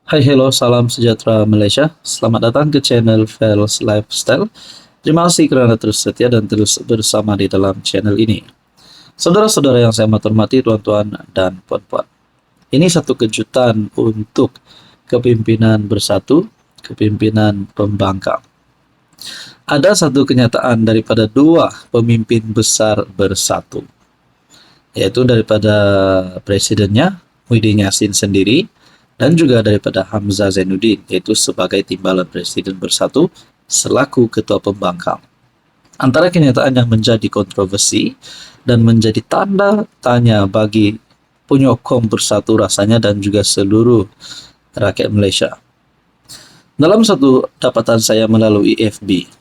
Hai, hello, salam sejahtera Malaysia. Selamat datang ke channel Fels Lifestyle. Terima kasih kerana terus setia dan terus bersama di dalam channel ini. Saudara-saudara yang saya hormati, tuan-tuan dan puan-puan. Ini satu kejutan untuk kepimpinan bersatu, kepimpinan pembangkang. Ada satu kenyataan daripada dua pemimpin besar bersatu, yaitu daripada presidennya Muhyiddin Yassin sendiri dan juga daripada Hamzah Zainuddin, yaitu sebagai timbalan presiden bersatu selaku ketua pembangkang. Antara kenyataan yang menjadi kontroversi dan menjadi tanda tanya bagi penyokong bersatu rasanya dan juga seluruh rakyat Malaysia. Dalam satu dapatan saya melalui FB,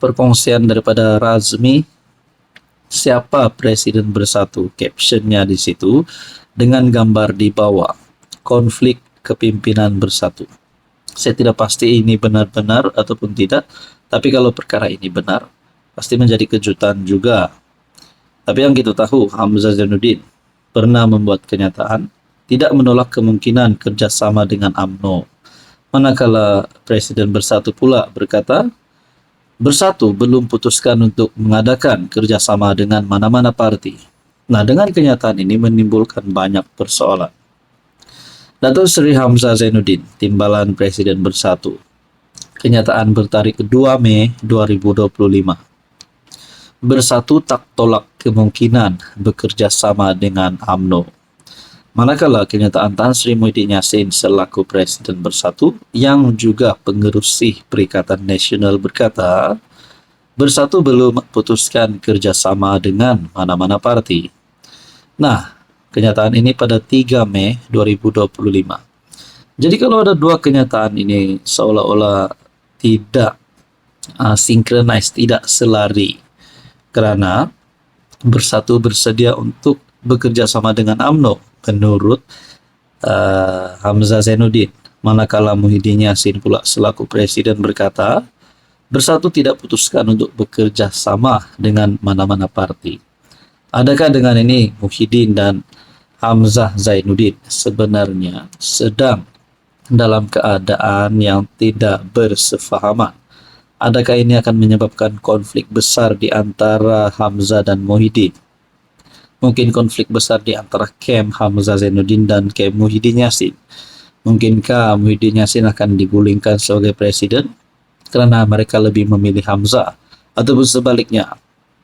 perkongsian daripada Razmi, siapa presiden bersatu, captionnya di situ dengan gambar di bawah, konflik kepimpinan bersatu. Saya tidak pasti ini benar-benar ataupun tidak, tapi kalau perkara ini benar, pasti menjadi kejutan juga. Tapi yang kita tahu, Hamzah Zainuddin pernah membuat kenyataan tidak menolak kemungkinan kerjasama dengan UMNO. Manakala Presiden Bersatu pula berkata, Bersatu belum putuskan untuk mengadakan kerjasama dengan mana-mana parti. Nah, dengan kenyataan ini menimbulkan banyak persoalan. Datuk Seri Hamzah Zainuddin, Timbalan Presiden Bersatu. Kenyataan bertarikh 2 Mei 2025. Bersatu tak tolak kemungkinan bekerja sama dengan UMNO. Manakala kenyataan Tan Sri Muhyiddin Yassin selaku Presiden Bersatu yang juga pengerusi Perikatan Nasional berkata, Bersatu belum putuskan kerjasama dengan mana-mana parti. Nah, kenyataan ini pada 3 Mei 2025. Jadi kalau ada dua kenyataan ini seolah-olah tidak sinkronis, tidak selari, kerana Bersatu bersedia untuk bekerja sama dengan UMNO menurut Hamzah Zainuddin. Manakala Muhyiddin Yassin pula selaku presiden berkata, Bersatu tidak putuskan untuk bekerja sama dengan mana-mana parti. Adakah dengan ini Muhyiddin dan Hamzah Zainuddin sebenarnya sedang dalam keadaan yang tidak bersefahaman? Adakah ini akan menyebabkan konflik besar di antara Hamzah dan Muhyiddin? Mungkin konflik besar di antara kem Hamzah Zainuddin dan kem Muhyiddin Yassin. Mungkinkah Muhyiddin Yassin akan digulingkan sebagai presiden kerana mereka lebih memilih Hamzah, ataupun sebaliknya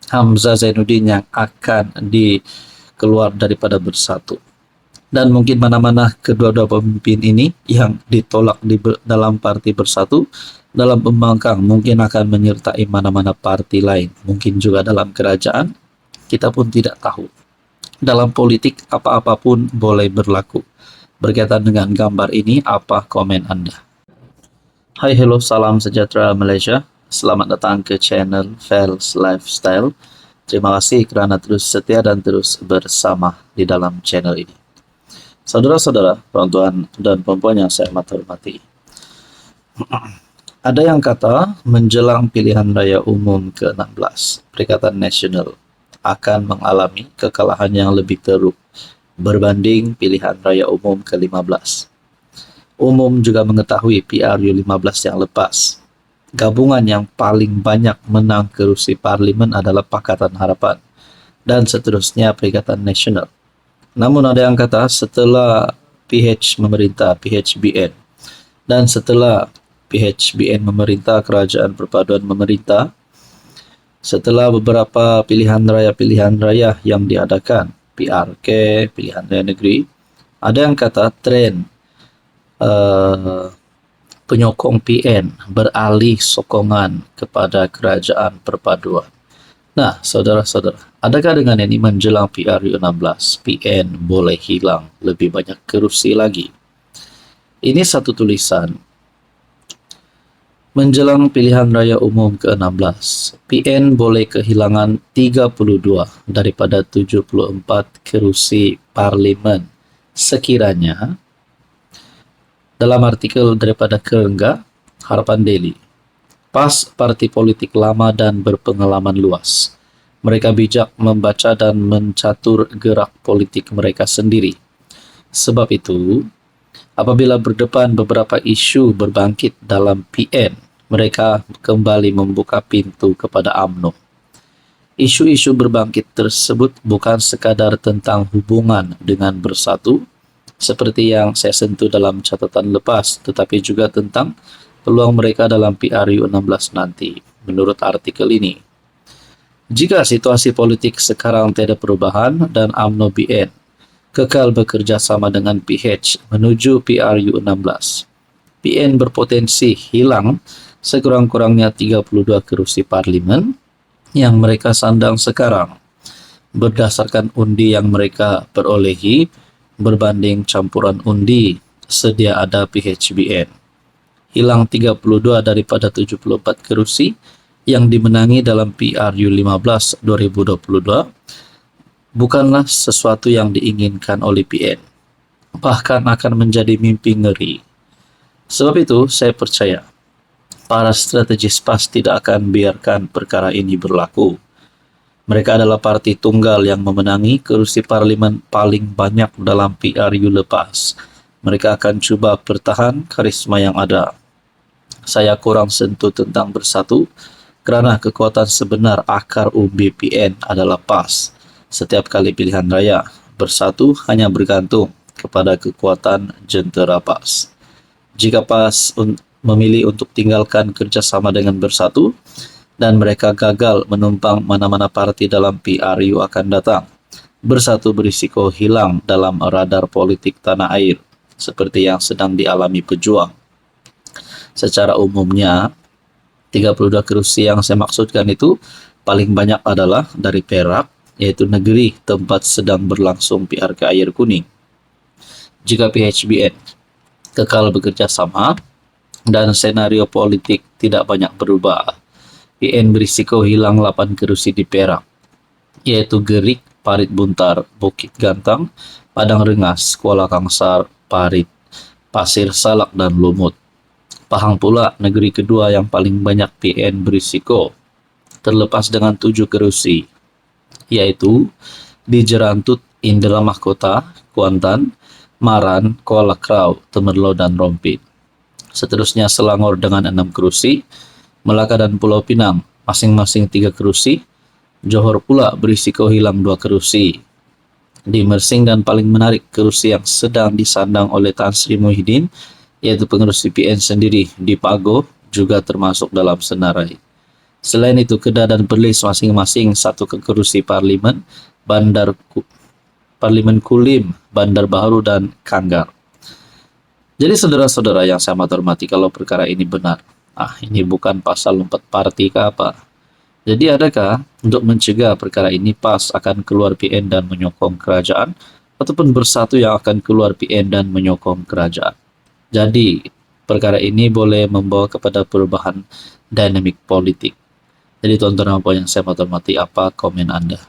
Hamzah Zainuddin yang akan dikeluar daripada Bersatu? Dan mungkin mana-mana kedua-dua pemimpin ini yang ditolak di dalam parti Bersatu, dalam pembangkang mungkin akan menyertai mana-mana parti lain, mungkin juga dalam kerajaan, kita pun tidak tahu. Dalam politik, apa-apapun boleh berlaku. Berkaitan dengan gambar ini, apa komen Anda? Hai, hello, salam sejahtera Malaysia. Selamat datang ke channel Fels Lifestyle. Terima kasih kerana terus setia dan terus bersama di dalam channel ini. Saudara-saudara, tuan-tuan dan puan-puan yang saya hormati. Ada yang kata menjelang pilihan raya umum ke-16, Perikatan Nasional akan mengalami kekalahan yang lebih teruk berbanding pilihan raya umum ke-15. Umum juga mengetahui PRU15 yang lepas, gabungan yang paling banyak menang kerusi parlimen adalah Pakatan Harapan dan seterusnya Perikatan Nasional. Namun ada yang kata setelah PH memerintah PHBN dan setelah PHBN memerintah Kerajaan Perpaduan memerintah, setelah beberapa pilihan raya yang diadakan, PRK, pilihan raya negeri, ada yang kata tren penyokong PN beralih sokongan kepada Kerajaan Perpaduan. Nah, saudara-saudara, adakah dengan ini menjelang PRU16, PN boleh hilang lebih banyak kerusi lagi? Ini satu tulisan. Menjelang pilihan raya umum ke-16, PN boleh kehilangan 32 daripada 74 kerusi parlimen sekiranya, dalam artikel daripada Kerengga, Harapan Daily, PAS parti politik lama dan berpengalaman luas. Mereka bijak membaca dan mencatur gerak politik mereka sendiri. Sebab itu, Apabila berdepan beberapa isu berbangkit dalam PN, mereka kembali membuka pintu kepada UMNO. Isu-isu berbangkit tersebut bukan sekadar tentang hubungan dengan Bersatu, seperti yang saya sentuh dalam catatan lepas, tetapi juga tentang peluang mereka dalam PRU 16 nanti, menurut artikel ini. Jika situasi politik sekarang tidak perubahan dan UMNO BN kekal bekerja sama dengan PH menuju PRU 16, PN berpotensi hilang sekurang-kurangnya 32 kursi parlimen yang mereka sandang sekarang berdasarkan undi yang mereka perolehi berbanding campuran undi sedia ada PHBN. Hilang 32 daripada 74 kursi yang dimenangi dalam PRU 15 2022 bukanlah sesuatu yang diinginkan oleh PN, bahkan akan menjadi mimpi ngeri. Sebab itu, saya percaya para strategis PAS tidak akan biarkan perkara ini berlaku. Mereka adalah parti tunggal yang memenangi kursi parlimen paling banyak dalam PRU lepas. Mereka akan cuba pertahan karisma yang ada. Saya kurang sentuh tentang Bersatu kerana kekuatan sebenar akar umbi PN adalah PAS. Setiap kali pilihan raya, Bersatu hanya bergantung kepada kekuatan jentera PAS. Jika PAS memilih untuk tinggalkan kerjasama dengan Bersatu dan mereka gagal menumpang mana-mana parti dalam PRU akan datang, Bersatu berisiko hilang dalam radar politik tanah air seperti yang sedang dialami pejuang. Secara umumnya, 32 kursi yang saya maksudkan itu paling banyak adalah dari Perak, yaitu negeri tempat sedang berlangsung PRK Air Kuning. Jika PHBN kekal bekerja sama dan senario politik tidak banyak berubah, PN berisiko hilang 8 kursi di Perak, yaitu Gerik, Parit Buntar, Bukit Gantang, Padang Rengas, Kuala Kangsar, Parit, Pasir Salak, dan Lumut. Pahang pula negeri kedua yang paling banyak PN berisiko, terlepas dengan 7 kursi, yaitu di Jerantut, Indra Mahkota, Kuantan, Maran, Kuala Krau, Temerloh, dan Rompin. Seterusnya Selangor dengan 6 kursi, Melaka dan Pulau Pinang masing-masing 3 kursi, Johor pula berisiko hilang 2 kursi. Di Mersing dan paling menarik kursi yang sedang disandang oleh Tan Sri Muhyiddin, yaitu pengurus PN sendiri di Pago, juga termasuk dalam senarai. Selain itu, Kedah dan Perlis masing-masing 1 kursi parlimen, Parlimen Kulim, Bandar Baharu, dan Kanggar. Jadi saudara-saudara yang saya hormati, kalau perkara ini benar, ini bukan pasal lompat parti ke apa. Jadi adakah untuk mencegah perkara ini PAS akan keluar PN dan menyokong kerajaan, ataupun Bersatu yang akan keluar PN dan menyokong kerajaan? Jadi perkara ini boleh membawa kepada perubahan dinamik politik. Jadi tuan-tuan dan puan yang saya hormati, apa komen Anda?